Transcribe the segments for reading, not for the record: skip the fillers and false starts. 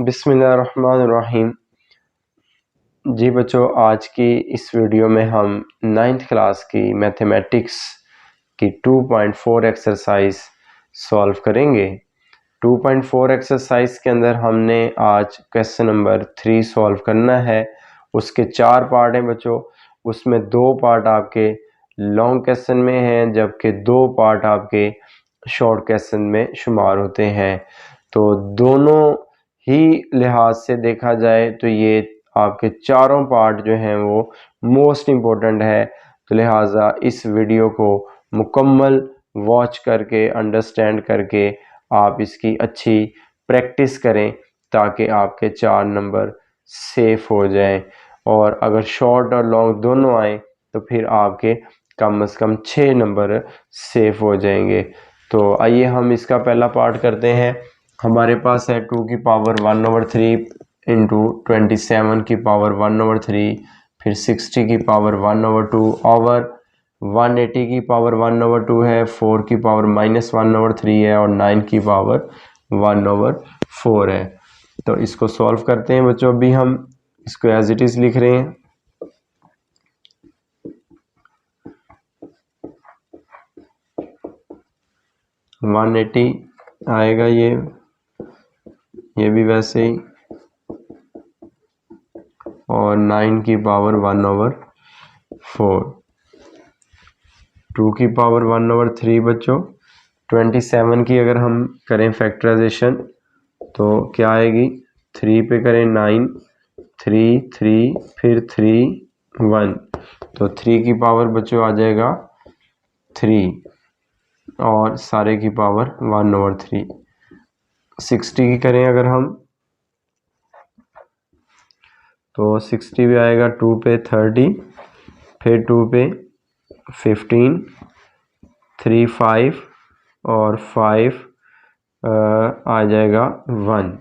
बिस्मिल्लाहिर्रहमानिर्रहीम। जी बच्चों, आज की इस वीडियो में हम 9th क्लास की मैथमेटिक्स की 2.4 एक्सरसाइज सॉल्व करेंगे। 2.4 एक्सरसाइज के अंदर हमने आज क्वेश्चन नंबर 3 सॉल्व करना है। उसके 4 पार्ट हैं बच्चों, उसमें 2 पार्ट आपके लॉन्ग क्वेश्चन में हैं, जबकि 2 पार्ट आपके शॉर्ट क्वेश्चन में शुमार होते हैं। तो दोनों ही लिहाज से देखा जाए तो ये आपके चारों पार्ट जो हैं वो मोस्ट इम्पोर्टेंट है। तो लिहाजा इस वीडियो को मुकम्मल वॉच करके अंडरस्टैंड करके आप इसकी अच्छी प्रैक्टिस करें ताकि आपके 4 नंबर सेफ हो जाएं, और अगर शॉर्ट और लॉन्ग दोनों आए तो फिर आपके कम से कम 6 नंबर सेफ हो जाएंगे। तो आइए हम इसका पहला पार्ट करते हैं। हमारे पास है 2 की पावर 1/3 इंटू 27 की पावर 1/3, फिर 60 की पावर 1/2 ओवर 180 की पावर 1/2 है, 4 की पावर -1/3 है और 9 की पावर 1/4 है। तो इसको सॉल्व करते हैं बच्चों। अभी हम इसको एज इट इज लिख रहे हैं। वन 180 आएगा, ये भी वैसे ही, और 9 की पावर 1/4, 2 की पावर 1/3 बच्चों। 27 की अगर हम करें फैक्टराइजेशन तो क्या आएगी, 3 पे करें 9, 3 3 फिर 3 1, तो 3 की पावर बच्चों आ जाएगा 3 और सारे की पावर 1/3। 60 की करें अगर हम तो 60 भी आएगा, 2 पे 30, फिर 2 पे 15, 3 5 और 5 आ जाएगा 1।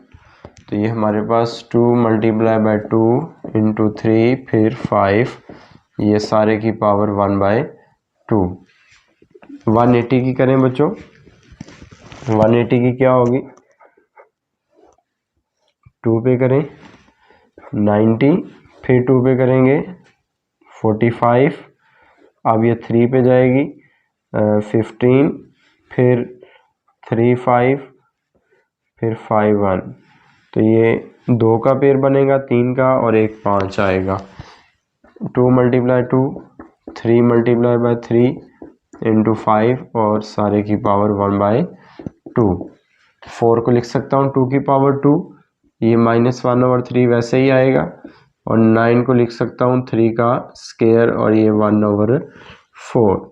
तो ये हमारे पास 2 × 2 इंटू 3 फिर 5, ये सारे की पावर 1/2। 180 की करें बच्चों, 180 की क्या होगी, 2 पे करें 90, फिर 2 पे करेंगे 45, अब ये 3 पे जाएगी 15, फिर 3 5 फिर 5 1, तो ये 2 का पेयर बनेगा, 3 का और एक 5 आएगा। 2 × 2 3 × 3 इंटू 5 और सारे की पावर 1/2। 4 को लिख सकता हूँ 2 की पावर 2, ये -1/3 वैसे ही आएगा, और 9 को लिख सकता हूँ 3 का स्क्वायर और ये 1/4।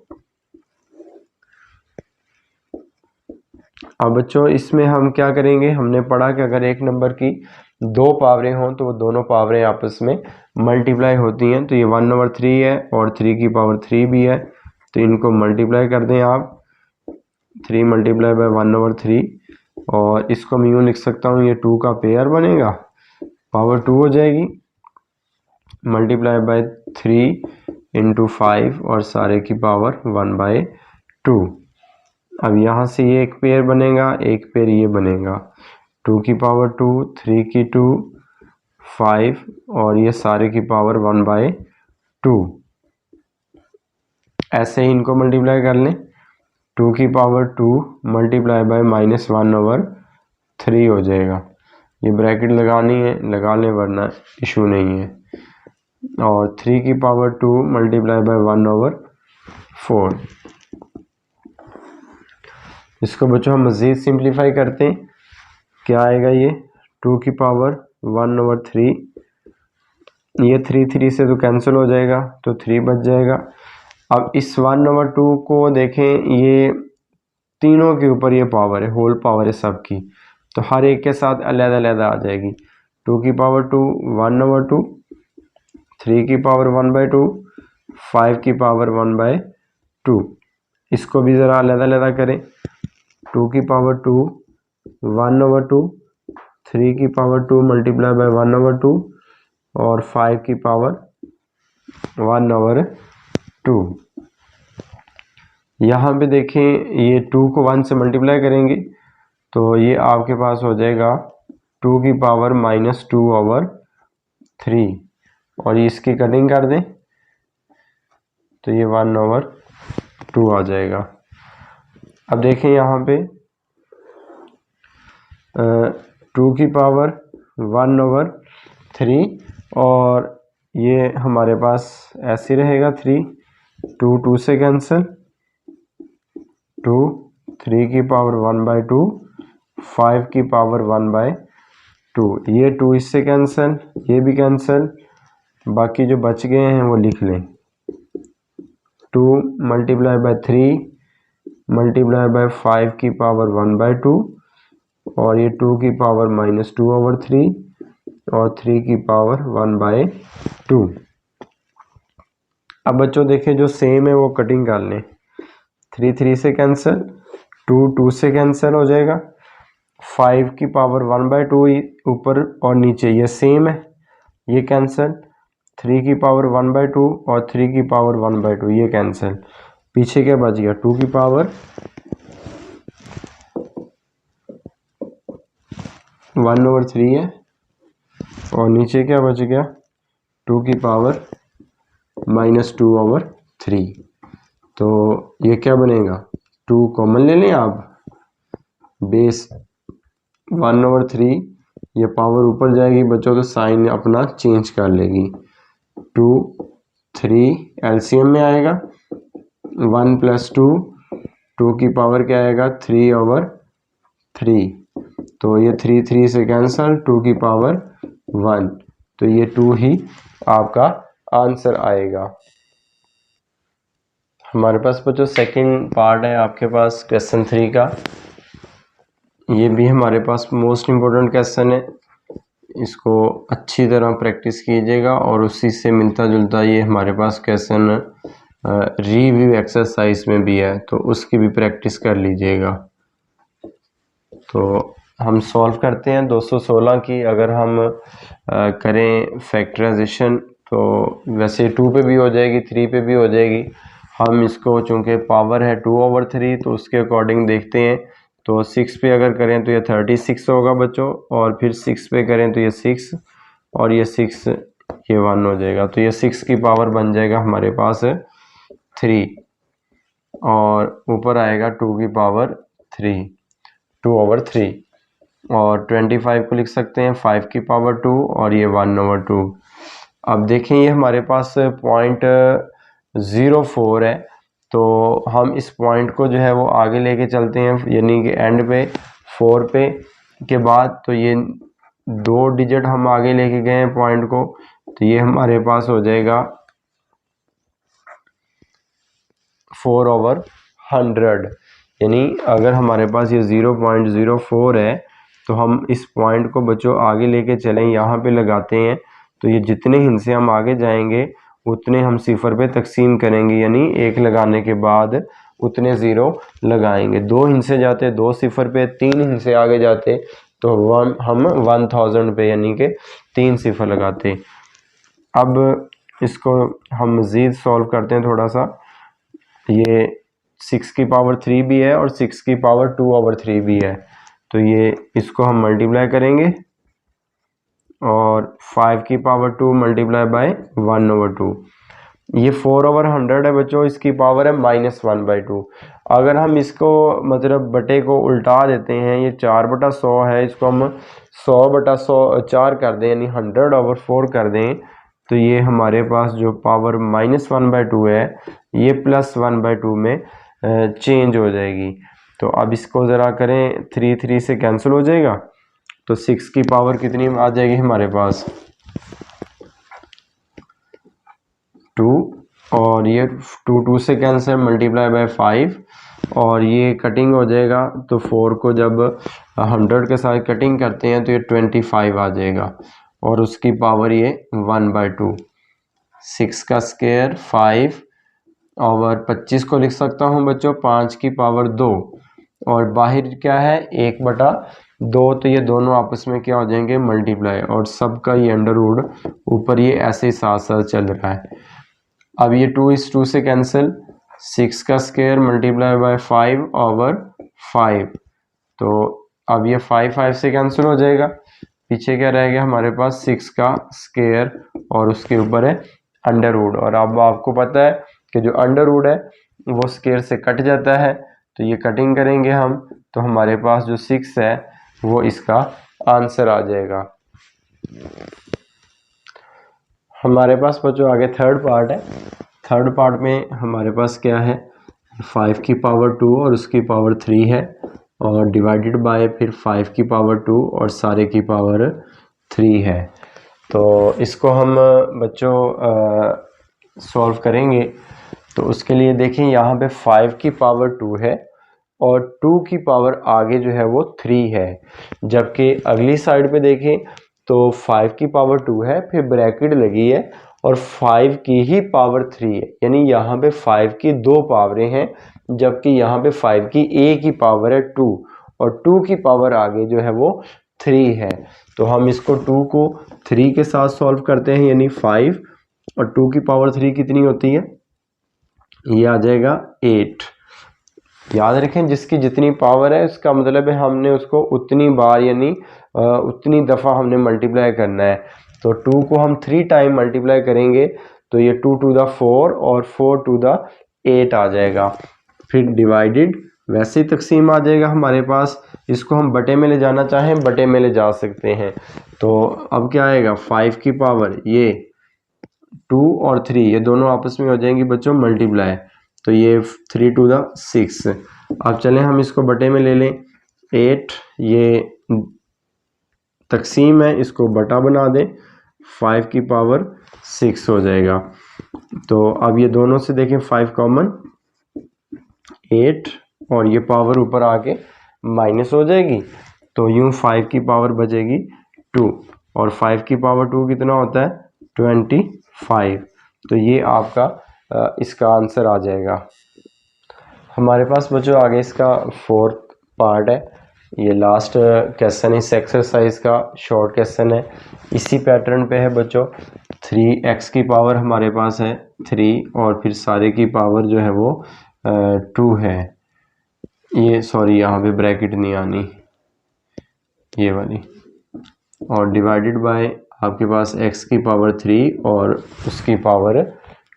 अब बच्चों इसमें हम क्या करेंगे, हमने पढ़ा कि अगर एक नंबर की 2 पावरें हों तो वो दोनों पावरें आपस में मल्टीप्लाई होती हैं। तो ये 1/3 है और 3 की पावर 3 भी है, तो इनको मल्टीप्लाई कर दें आप, 3 × 1/3, और इसको मैं यूँ लिख सकता हूँ, ये 2 का पेयर बनेगा, पावर 2 हो जाएगी, × 3 इंटू 5 और सारे की पावर 1/2। अब यहाँ से ये एक पेयर बनेगा, एक पेयर ये बनेगा, 2 की पावर 2, 3 की 2, 5 और ये सारे की पावर 1/2। ऐसे ही इनको मल्टीप्लाई कर लें, 2 की पावर 2 मल्टीप्लाई बाय -1/3 हो जाएगा। ये ब्रैकेट लगानी है लगा लें, वरना इशू नहीं है। और 3 की पावर 2 मल्टीप्लाई बाय 1/4। इसको बच्चों हम मज़ीद सिंप्लीफाई करते हैं, क्या आएगा, ये 2 की पावर 1/3, ये 3 3 से तो कैंसिल हो जाएगा, तो 3 बच जाएगा। अब इस 1/2 को देखें, ये तीनों के ऊपर ये पावर है, होल पावर है सबकी, तो हर एक के साथ अलग-अलग आ जाएगी। 2 की पावर 2 1/2, 3 की पावर 1/2, 5 की पावर 1/2। इसको भी ज़रा अलग-अलग करें, 2 की पावर 2 1/2, 3 की पावर 2 मल्टीप्लाई बाय 1/2 और 5 की पावर 1/2। यहाँ पे देखें, ये 2 को 1 से मल्टीप्लाई करेंगे तो ये आपके पास हो जाएगा 2 की पावर -2/3 और इसकी कटिंग कर दें तो ये 1/2 आ जाएगा। अब देखें यहाँ पे 2 की पावर 1/3 और ये हमारे पास ऐसे रहेगा 3, 2 से कैंसिल, 2, 3 की पावर 1/2, 5 की पावर 1/2, ये 2 इससे कैंसिल, ये भी कैंसिल, बाकी जो बच गए हैं वो लिख लें। 2 × 3 × 5 की पावर 1/2 और ये 2 की पावर -2/3 और 3 की पावर 1/2। अब बच्चों देखें जो सेम है वो कटिंग कर लें। 3 3 से कैंसिल, 2 2 से कैंसिल हो जाएगा, 5 की पावर 1/2 ऊपर और नीचे ये सेम है, ये कैंसिल, 3 की पावर 1/2 और 3 की पावर 1/2 ये कैंसिल, पीछे क्या बच गया 2 की पावर 1/3 है और नीचे क्या बच गया 2 की पावर -2/3। तो ये क्या बनेगा 2 कॉमन ले लें आप, बेस 1/3 ये पावर ऊपर जाएगी बच्चों तो साइन अपना चेंज कर लेगी। 2 3 एलसीएम में आएगा, 1 + 2, 2 की पावर क्या आएगा 3/3, तो ये 3 3 से कैंसल, 2 की पावर 1, तो ये 2 ही आपका आंसर आएगा। हमारे पास बच्चों सेकंड पार्ट है आपके पास क्वेश्चन 3 का, ये भी हमारे पास मोस्ट इम्पोर्टेंट क्वेश्चन है, इसको अच्छी तरह प्रैक्टिस कीजिएगा और उसी से मिलता जुलता ये हमारे पास क्वेश्चन रिव्यू एक्सरसाइज में भी है तो उसकी भी प्रैक्टिस कर लीजिएगा। तो हम सॉल्व करते हैं 216 की। अगर हम करें फैक्टराइजेशन तो वैसे 2 पे भी हो जाएगी, 3 पे भी हो जाएगी, हम इसको चूँकि पावर है 2/3 तो उसके अकॉर्डिंग देखते हैं। तो 6 पे अगर करें तो ये 36 होगा बच्चों, और फिर 6 पे करें तो ये 6 और ये 6 ये 1 हो जाएगा, तो ये 6 की पावर बन जाएगा हमारे पास 3 और ऊपर आएगा 2 की पावर 3, 2/3 और 25 को लिख सकते हैं 5 की पावर 2 और ये 1/2। अब देखें ये हमारे पास पॉइंट 0.4 है तो हम इस पॉइंट को जो है वो आगे लेके चलते हैं, यानी कि एंड पे 4 पे के बाद, तो ये 2 डिजिट हम आगे लेके गए हैं पॉइंट को, तो ये हमारे पास हो जाएगा 4/100। यानी अगर हमारे पास ये 0.04 है तो हम इस पॉइंट को बच्चों आगे लेके चलें, यहाँ पे लगाते हैं तो ये जितने हिस्से हम आगे जाएंगे उतने हम सिफर पे तकसीम करेंगे, यानी 1 लगाने के बाद उतने 0 लगाएंगे। 2 हिस्से जाते 2 सिफर पे, 3 हिस्से आगे जाते तो हम 1000 पे यानी कि 3 सिफर लगाते। अब इसको हम मज़ीद सॉल्व करते हैं थोड़ा सा। ये 6 की पावर 3 भी है और 6 की पावर 2/3 भी है, तो ये इसको हम मल्टीप्लाई करेंगे और 5 की पावर 2 मल्टीप्लाई बाय 1/2। ये 4/100 है बच्चों, इसकी पावर है -1/2। अगर हम इसको मतलब बटे को उल्टा देते हैं, ये 4/100 है, इसको हम 100/100 कर दें यानी 100/4 कर दें, तो ये हमारे पास जो पावर -1/2 है ये +1/2 में चेंज हो जाएगी। तो अब इसको ज़रा करें, 3 3 से कैंसिल हो जाएगा, तो 6 की पावर कितनी आ जाएगी हमारे पास 2 और ये 2 2 से कैंसिल, मल्टीप्लाई बाय 5 और ये कटिंग हो जाएगा, तो 4 को जब 100 के साथ कटिंग करते हैं तो ये 25 आ जाएगा और उसकी पावर ये 1/2। 6 का स्क्वायर 5 और 25 को लिख सकता हूँ बच्चों 5 की पावर 2 और बाहर क्या है 1/2, तो ये दोनों आपस में क्या हो जाएंगे मल्टीप्लाई, और सबका ये अंडरवुड ऊपर ये ऐसे ही साथ साथ चल रहा है। अब ये 2 इस 2 से कैंसिल, 6 का स्क्वायर मल्टीप्लाई बाय 5/5, तो अब ये 5 5 से कैंसिल हो जाएगा, पीछे क्या रह गया हमारे पास 6 का स्क्वायर और उसके ऊपर है अंडर रूट। और अब आपको पता है कि जो अंडर रूट है वो स्क्वायर से कट जाता है, तो ये कटिंग करेंगे हम, तो हमारे पास जो 6 है वो इसका आंसर आ जाएगा। हमारे पास बच्चों आगे थर्ड पार्ट है। थर्ड पार्ट में हमारे पास क्या है, 5 की पावर 2 और उसकी पावर 3 है, और डिवाइडेड बाय फिर 5 की पावर 2 और सारे की पावर 3 है। तो इसको हम बच्चों सॉल्व करेंगे। तो उसके लिए देखें यहाँ पे 5 की पावर 2 है और 2 की पावर आगे जो है वो 3 है, जबकि अगली साइड पे देखें तो 5 की पावर 2 है, फिर ब्रैकेट लगी है और 5 की ही पावर 3 है, यानी यहाँ पे 5 की 2 पावरें हैं, जबकि यहाँ पे 5 की एक ही पावर है 2 और 2 की पावर आगे जो है वो 3 है। तो हम इसको 2 को 3 के साथ सॉल्व करते हैं, यानी 5 और 2 की पावर 3 कितनी होती है, ये आ जाएगा 8। याद रखें जिसकी जितनी पावर है उसका मतलब है हमने उसको उतनी बार यानी उतनी दफ़ा हमने मल्टीप्लाई करना है। तो 2 को हम 3 टाइम मल्टीप्लाई करेंगे तो ये 2 टू द 4 और 4 टू द 8 आ जाएगा। फिर डिवाइडेड वैसे ही तकसीम आ जाएगा हमारे पास। इसको हम बटे में ले जाना चाहें बटे में ले जा सकते हैं। तो अब क्या आएगा, 5 की पावर ये 2 और 3 ये दोनों आपस में हो जाएंगी बच्चों मल्टीप्लाई, तो ये 3 टू द 6। अब चलें हम इसको बटे में ले लें, 8 ये तकसीम है, इसको बटा बना दें, 5 की पावर 6 हो जाएगा। तो अब ये दोनों से देखें 5 कॉमन 8 और ये पावर ऊपर आके माइनस हो जाएगी, तो यूं 5 की पावर बचेगी 2 और 5 की पावर 2 कितना होता है 25। तो ये आपका इसका आंसर आ जाएगा। हमारे पास बच्चों आगे इसका फोर्थ पार्ट है, ये लास्ट क्वेश्चन इस एक्सरसाइज का शॉर्ट क्वेश्चन है। इसी पैटर्न पे है बच्चों, 3x की पावर हमारे पास है 3 और फिर सारे की पावर जो है वो 2 है। ये सॉरी यहाँ पे ब्रैकेट नहीं आनी, ये वाली, और डिवाइडेड बाय आपके पास x की पावर 3 और उसकी पावर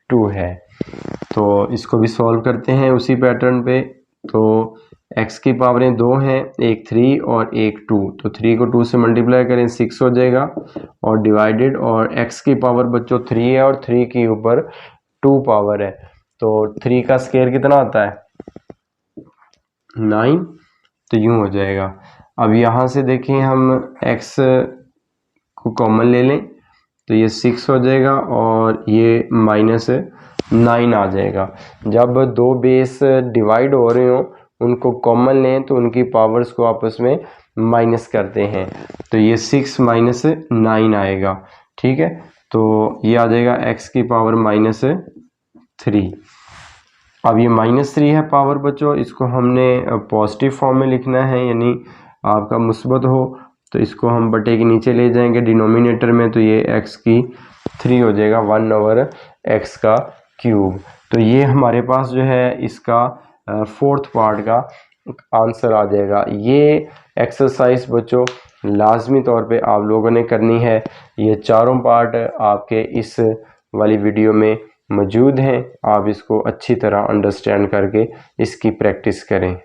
2 है। तो इसको भी सॉल्व करते हैं उसी पैटर्न पे। तो x की पावरें 2 हैं, एक 3 और एक 2, तो 3 को 2 से मल्टीप्लाई करें 6 हो जाएगा, और डिवाइडेड, और x की पावर बच्चों 3 है और 3 की ऊपर 2 पावर है, तो 3 का स्क्वायर कितना आता है 9, तो यूं हो जाएगा। अब यहाँ से देखें हम x को कॉमन ले लें तो ये 6 हो जाएगा और ये -9 आ जाएगा। जब दो बेस डिवाइड हो रहे हो उनको कॉमन लें तो उनकी पावर्स को आपस में माइनस करते हैं, तो ये 6 - 9 आएगा। ठीक है, तो ये आ जाएगा x की पावर -3। अब ये -3 है पावर बच्चों, इसको हमने पॉजिटिव फॉर्म में लिखना है, यानी आपका मुस्बत हो, तो इसको हम बटे के नीचे ले जाएंगे डिनोमिनेटर में, तो ये x की 3 हो जाएगा 1/x का क्यूब। तो ये हमारे पास जो है इसका फोर्थ पार्ट का आंसर आ जाएगा। ये एक्सरसाइज बच्चों लाजमी तौर पे आप लोगों ने करनी है। ये चारों पार्ट आपके इस वाली वीडियो में मौजूद हैं, आप इसको अच्छी तरह अंडरस्टैंड करके इसकी प्रैक्टिस करें।